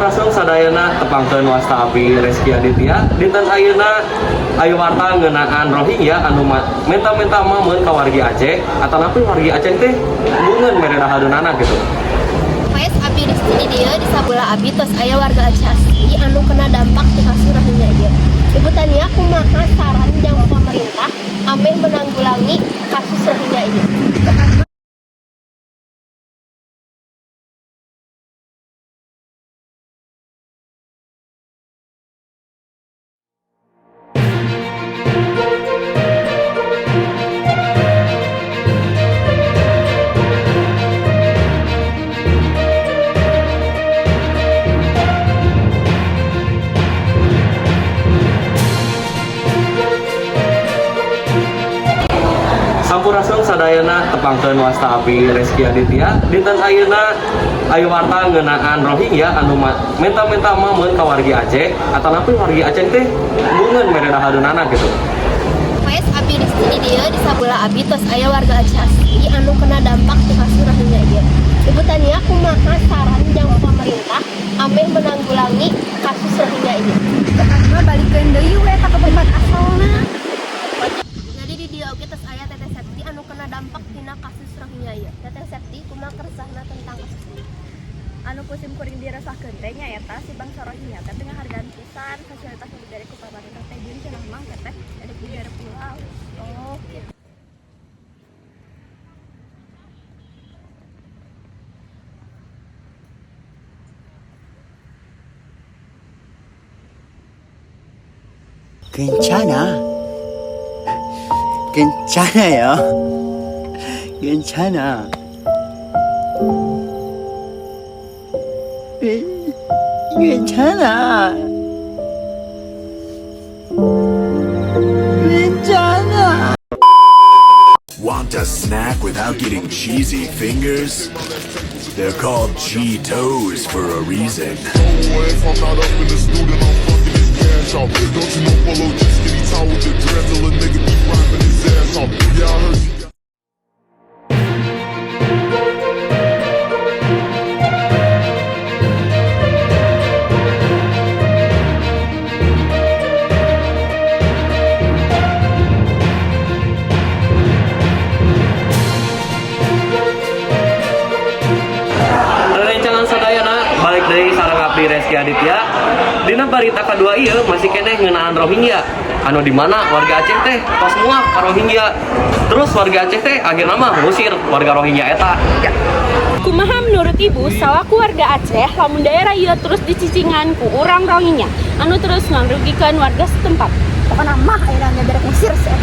Sampurasun sadayana tepangkeun wasta api Reski Aditya dinten ayeuna aya warta ngeunaan Rohingya anu menta-menta mameun ka wargi Aceh atanapi wargi Aceh teh bungeun mere dahadeunana gitu. Pes abi di sini dia di sabelah abi tos aya warga Aceh asli anu kena dampak ti kasus Rohingya ieu. Ibu tanya kumaha saran jang pemerintah ameh menanggulangi kasus Rohingya ieu. Sampurasun sadayana tepangkeun wasta api Reski Aditya dinten ayeuna aya warta ngeunaan Rohingya anu menta-menta mameun ka wargi Aceh atanapi wargi Aceh teh bungeun mere dahadeunana gitu. Pes abi di sini dia di sabelah abi tos aya warga Aceh asli anu kena dampak ti kasus Rohingya ieu. Ibu tanya kumaha saran jang pemerintah ameh menanggulangi kasus Rohingya ieu. Karena balikeun deui we ka tempat asalna. Jadi di dia oge tos aya Teteh Septi anu kena dampak tina kasus Rohingya ieu. Teteh Septi kumaha keresahna tentang kasus ini? Anu pusim kuring dirasakeun teh nyaeta si bangsa Rohingya teh teu ngahargaan pisan fasilitas yang diberi ku pamarentah teh jeung cenah mah teh ada di daerah pulau. Oh, gitu. 괜찮아. 괜찮아요. 괜찮아. 괜찮아. 괜찮아. Want a snack without getting cheesy fingers? They're called Cheetos for a reason. If I'm not up in the studio, I'm fucking his cash off. Don't you know Polo just skinny tall with the dreads till a nigga keep rhyming his ass off. Yeah, I heard she got Rerencangan sadayana balik dari sareng abdi Reski Aditya dina barita kadua ieu masih keneh ngeunaan Rohingya anu di mana warga Aceh teh tos muak ka Rohingya terus warga Aceh teh akhirna mah ngusir warga Rohingya eta. Kumaha menurut ibu salaku warga Aceh lamun daerah ieu terus dicicingan ku urang Rohingya anu terus ngarugikeun warga setempat. Pokona mah ayeuna berek musir sih.